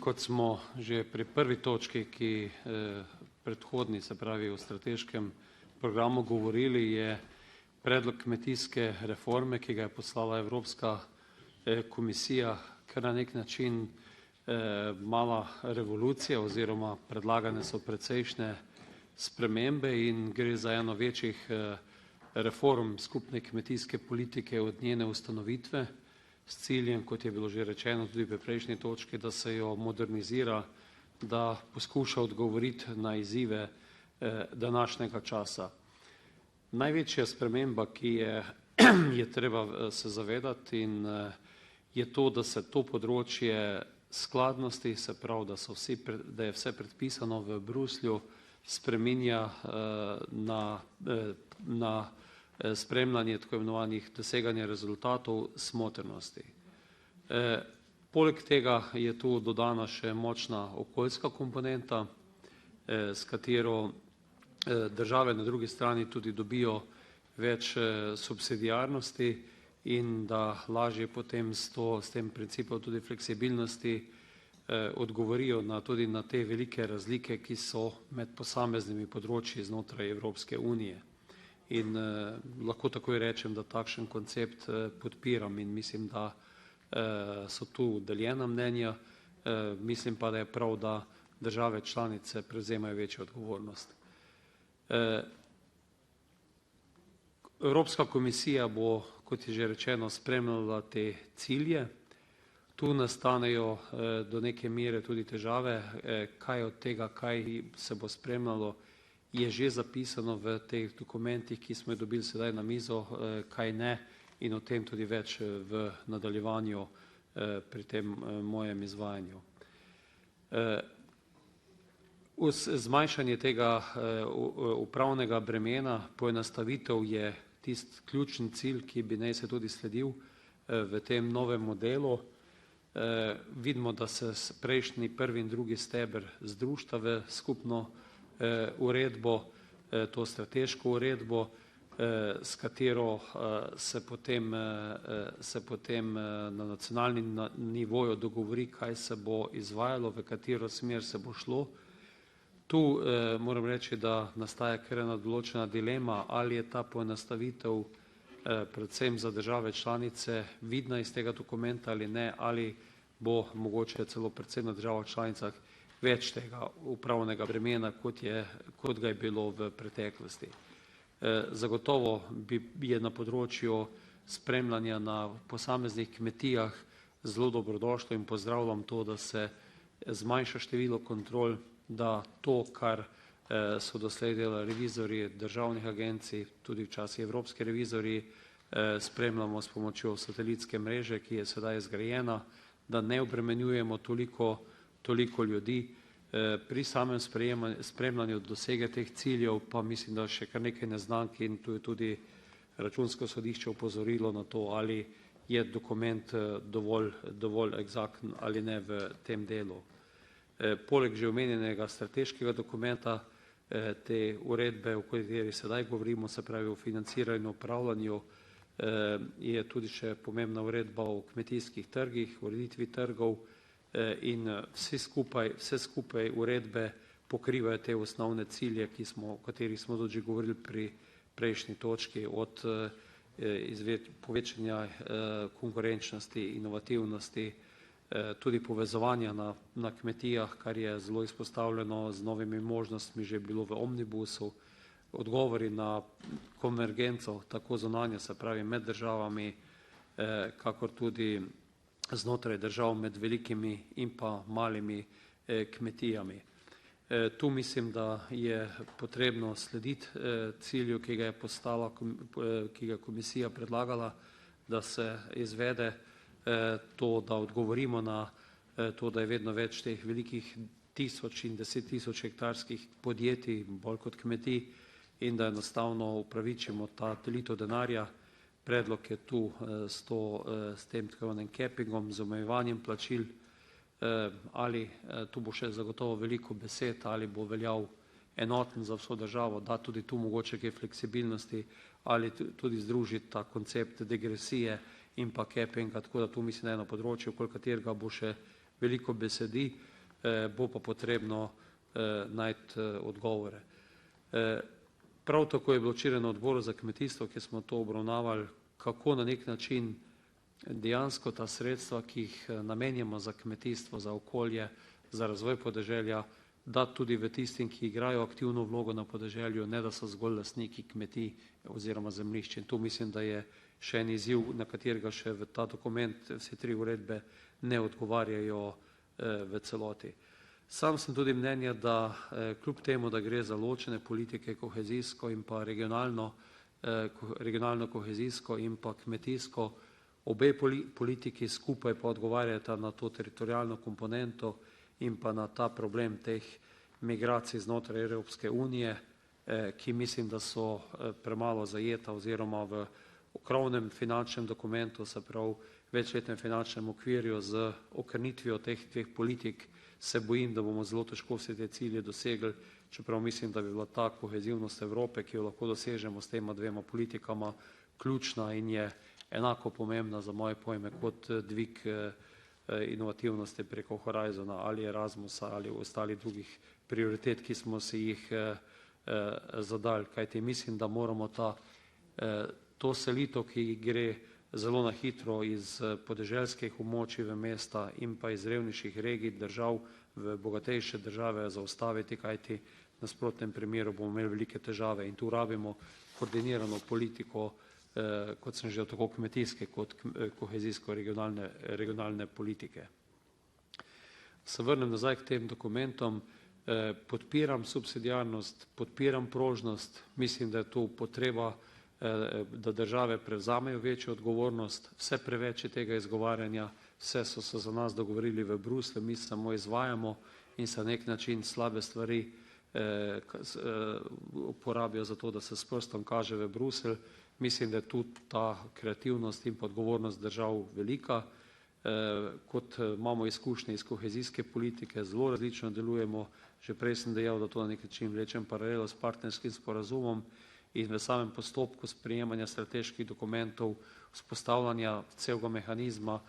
Kot smo že pri prvi točki, ki predhodni, se pravi o strateškem programu govorili, je predlog kmetijske reforme, ki ga je poslala Evropska komisija, kar na nek način mala revolucija oziroma predlagane so precejšnje spremembe in gre za eno večjih reform skupne kmetijske politike od njene ustanovitve s ciljem, kot je bilo že rečeno tudi v prejšnji točki, da se jo modernizira, da poskuša odgovoriti na izzive današnjega časa. Največja sprememba, ki je treba se zavedati, in je to, da se to področje skladnosti, se pravi, da je vse predpisano v Bruslju, spreminja na spremljanje tako imenovanih doseganja rezultatov smotrnosti. Poleg tega je tu dodana še močna okoljska komponenta, s katero države na drugi strani tudi dobijo več subsidiarnosti in da lažje potem s tem principom tudi fleksibilnosti odgovorijo tudi na te velike razlike, ki so med posameznimi področji znotraj Evropske unije. In lahko takoj rečem, da takšen koncept podpiram in mislim, da so tu deljena mnenja, mislim pa, da je prav, da države članice prevzemajo večjo odgovornost. Evropska komisija bo, kot je že rečeno, spremljala te cilje. Tu nastanejo do neke mere tudi težave, kaj od tega, kaj se bo spremljalo, je že zapisano v teh dokumentih, ki smo jih dobili sedaj na mizo, kaj ne, in o tem tudi več v nadaljevanju pri tem mojem izvajanju. Zmanjšanje tega upravnega bremena, poenostavitev je tisti ključni cilj, ki bi naj se tudi sledil v tem novem modelu. Vidimo, da se prejšnji prvi in drugi steber združita v skupno uredbo, to strateško uredbo, s katero se potem na nacionalnem nivoju dogovori, kaj se bo izvajalo, v katero smer se bo šlo. Tu moram reči, da nastaja kar ena določena dilema, ali je ta poenostavitev predvsem za države članice vidna iz tega dokumenta ali ne, ali bo mogoče celo predvsem na državah članicah več tega upravnega bremena, kot ga je bilo v preteklosti. Zagotovo je na področju spremljanja na posameznih kmetijah zelo dobrodošlo in pozdravljam to, da se zmanjša število kontrol, da to, kar so doslej delali revizorji državnih agencij, tudi včasih evropski revizorji, spremljamo s pomočjo satelitske mreže, ki je sedaj zgrajena, da ne obremenjujemo toliko ljudi. Pri samem spremljanju dosege teh ciljev pa mislim, da še kar nekaj neznank, in tu je tudi Računsko sodišče opozorilo na to, ali je dokument dovolj eksakten ali ne v tem delu. Poleg že omenjenega strateškega dokumenta, te uredbe, o kateri sedaj govorimo, se pravi o financiranju in upravljanju, je tudi še pomembna uredba o kmetijskih trgih, ureditvi trgov, in vse skupaj uredbe pokrivajo te osnovne cilje, o katerih smo tudi že govorili pri prejšnji točki, od povečanja konkurenčnosti, inovativnosti, tudi povezovanja na kmetijah, kar je zelo izpostavljeno z novimi možnostmi, že bilo v omnibusu, odgovori na konvergenco, tako zunanje, se pravi med državami, kakor tudi znotraj držav med velikimi in pa malimi kmetijami. Tu mislim, da je potrebno slediti cilju, ki ga je komisija predlagala, da se izvede to, da odgovorimo na to, da je vedno več teh velikih 1000 in 10 tisoč hektarskih podjetij, bolj kot kmetij, in da enostavno upravičimo ta delitev denarja. Predlog je tu s tem tako imenovanim capingom, z omejevanjem plačil, ali tu bo še zagotovo veliko besed, ali bo veljal enoten za vso državo, da tudi tu mogoče kaj fleksibilnosti, ali tudi združiti ta koncept degresije in pa capinga, tako da tu mislim na eno področje, okoli katerega bo še veliko besedi. bo pa potrebno najti odgovore. Prav tako je bilo včeraj na odboru za kmetijstvo, ki smo to obravnavali, kako na nek način dejansko ta sredstva, ki jih namenjamo za kmetijstvo, za okolje, za razvoj podeželja, da tudi v tistim, ki igrajo aktivno vlogo na podeželju, ne da so zgolj lastniki kmetij oziroma zemljišč. In tu mislim, da je še en izziv, na katerega še v ta dokument vse 3 uredbe ne odgovarjajo v celoti. Sam sem tudi mnenja, da kljub temu, da gre za ločene politike, kohezijsko in pa regionalno kohezijsko in pa kmetijsko, obe politiki skupaj pa odgovarjata na to teritorijalno komponento in pa na ta problem teh migracij znotraj Evropske unije, ki mislim, da so premalo zajeta oziroma v okrovnem finančnem dokumentu, se pravi večletnem finančnem okvirju z okrnitvijo teh 2 politik, se bojim, da bomo zelo težko vse te cilje dosegli, čeprav mislim, da bi bila ta kohezivnost Evrope, ki jo lahko dosežemo s tema 2 politikama, ključna in je enako pomembna za moje pojme kot dvig inovativnosti preko Horizona ali Erasmusa ali ostalih drugih prioritet, ki smo si jih zadali. Kajti mislim, da moramo to selitev, ki gre zelo na hitro iz podeželskih območij v mesta in pa iz revnejših regij držav v bogatejše države zaustaviti, kajti v nasprotnem primeru bomo imeli velike težave in tu rabimo koordinirano politiko, kot sem že tako kmetijske kot kohezijsko-regionalne politike. Se vrnem nazaj k tem dokumentom, podpiram subsidiarnost, podpiram prožnost, mislim, da je tu potreba, da države prevzamejo večjo odgovornost, vse preveč je tega izgovarjanja, vse so se za nas dogovorili v Bruslju, mi samo izvajamo in se na nek način slabe stvari uporabijo za to, da se s prstom kaže v Bruselj. Mislim, da je tu ta kreativnost in pa odgovornost držav velika. Kot imamo izkušnje iz kohezijske politike, zelo različno delujemo. Že prej sem dejal, da to na nek način vlečem paralelo s partnerskim sporazumom in v samem postopku sprejemanja strateških dokumentov, vzpostavljanja celega mehanizma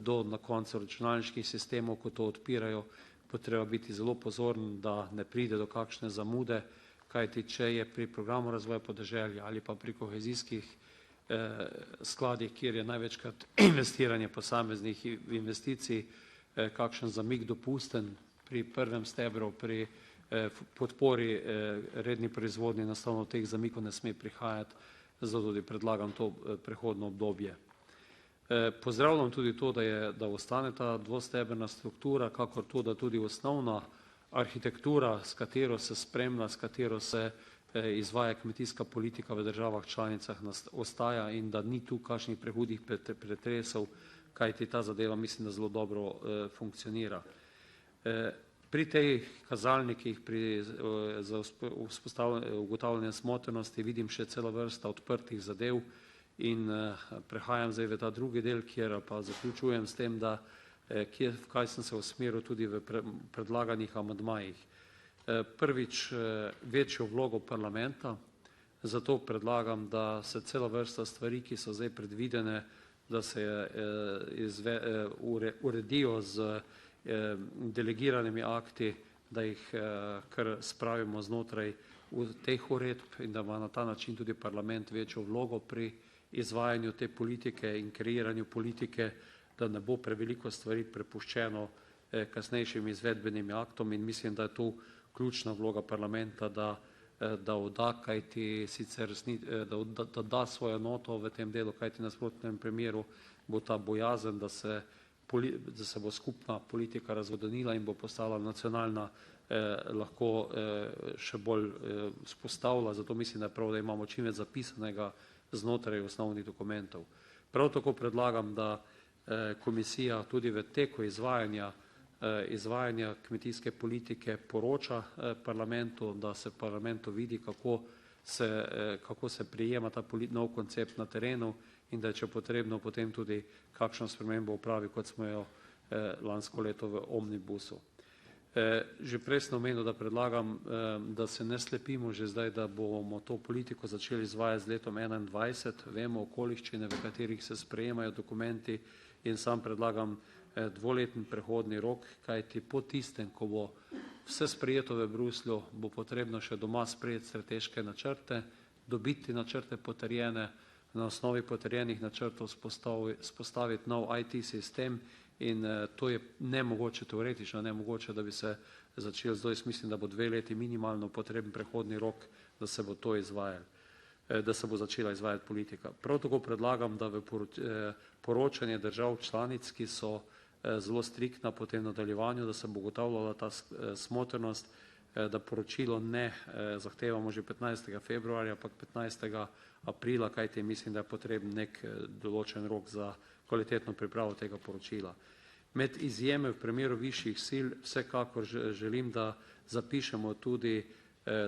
do na koncu računalniških sistemov, ko to odpirajo, bo treba biti zelo pozoren, da ne pride do kakšne zamude, kajti če je pri programu razvoja podeželja ali pa pri kohezijskih skladih, kjer je največkrat investiranje posameznih investicij, kakšen zamik dopusten pri prvem stebru, pri podpori redni proizvodnji, enostavno teh zamikov ne sme prihajati, zato tudi predlagam to prehodno obdobje. Pozdravljam tudi to, da ostane ta dvostebrna struktura, kakor to, da tudi osnovna arhitektura, s katero se spremlja, s katero se izvaja kmetijska politika v državah članicah, ostaja in da ni tu kakšnih prehudih pretresov, kajti ta zadeva mislim, da zelo dobro funkcionira. Pri tej kazalnikih za ugotavljanje smotrnosti vidim še celo vrsta odprtih zadev in prehajam zdaj v ta drugi del, kjer pa zaključujem s tem, da v kaj sem se usmeril tudi v predlaganih amandmajih. Prvič, večjo vlogo parlamenta, zato predlagam, da se cela vrsta stvari, ki so zdaj predvidene, da se uredijo z delegiranimi akti, da jih kar spravimo znotraj teh uredb in da ima na ta način tudi parlament večjo vlogo pri izvajanju te politike in kreiranju politike, da ne bo preveliko stvari prepuščeno kasnejšim izvedbenim aktom in mislim, da je tu ključna vloga parlamenta, da odda, kajti sicer da da svojo noto v tem delu, kajti na nasprotnem primeru bo ta bojazen, da se bo skupna politika razvodenila in bo postala nacionalna, lahko še bolj vzpostavila, zato mislim, da je prav, da imamo čim več zapisanega znotraj osnovnih dokumentov. Prav tako predlagam, da komisija tudi v teku izvajanja kmetijske politike poroča parlamentu, da se parlamentu vidi, kako se prijema ta nov koncept na terenu in da je, če potrebno, potem tudi kakšno spremembo upravi, kot smo jo lansko leto v omnibusu. Že prej sem omenil, da predlagam, da se ne slepimo že zdaj, da bomo to politiko začeli izvajati z letom 2021, vemo okoliščine, v katerih se sprejemajo dokumenti in sam predlagam dvoleten prehodni rok, kajti po tistem, ko bo vse sprejeto v Bruslju, bo potrebno še doma sprejeti strateške načrte, dobiti načrte potrjene, na osnovi potrjenih načrtov spostaviti nov IT sistem in to je nemogoče, teoretično nemogoče, da bi se začel zdaj, mislim, da bo 2 leti minimalno potreben prehodni rok, da se bo to izvajalo, da se bo začela izvajati politika. Prav tako predlagam, da v poročanje držav članic, ki so zelo striktna po tem nadaljevanju, da se bo ugotavljala ta smotrnost, da poročilo ne zahtevamo že 15. februarja, ampak 15. aprila, kajti mislim, da je potreben nek določen rok za kvalitetno pripravo tega poročila. Med izjeme v primeru višjih sil vsekakor želim, da zapišemo tudi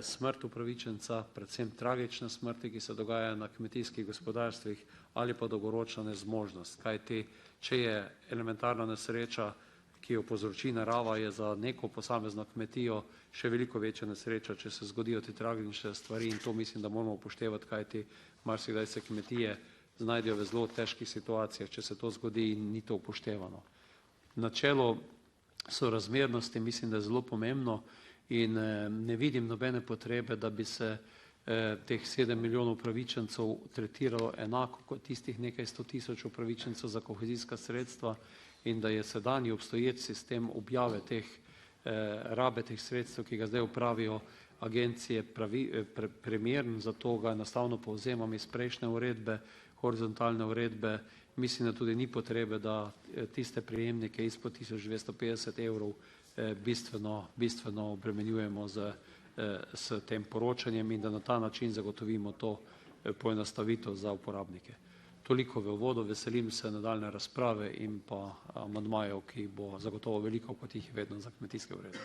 smrt upravičenca, predvsem tragične smrti, ki se dogajajo na kmetijskih gospodarstvih, ali pa dolgoročna nezmožnost. Kajti, če je elementarna nesreča, ki jo povzroči narava, je za neko posamezno kmetijo še veliko večja nesreča, če se zgodijo te tragične stvari, in to mislim, da moramo upoštevati, kajti marsikdaj se kmetije znajdejo v zelo težkih situacijah, če se to zgodi in ni to upoštevano. Načelo sorazmernosti mislim, da je zelo pomembno in ne vidim nobene potrebe, da bi se teh 7 milijonov upravičencev tretiralo enako kot tistih nekaj 100 tisoč upravičencev za kohezijska sredstva in da je sedanji obstoječ sistem objave rabe teh sredstev, ki ga zdaj upravijo agencije, primeren, zato ga enostavno povzemam iz prejšnje uredbe, horizontalne uredbe. Mislim, da tudi ni potrebe, da tiste prejemnike izpod 1250 evrov bistveno obremenjujemo s tem poročanjem in da na ta način zagotovimo to poenostavitev za uporabnike. Toliko v uvodu, veselim se nadaljne razprave in pa amandmajev, ki bo zagotovo veliko, kot jih je vedno za kmetijske urede.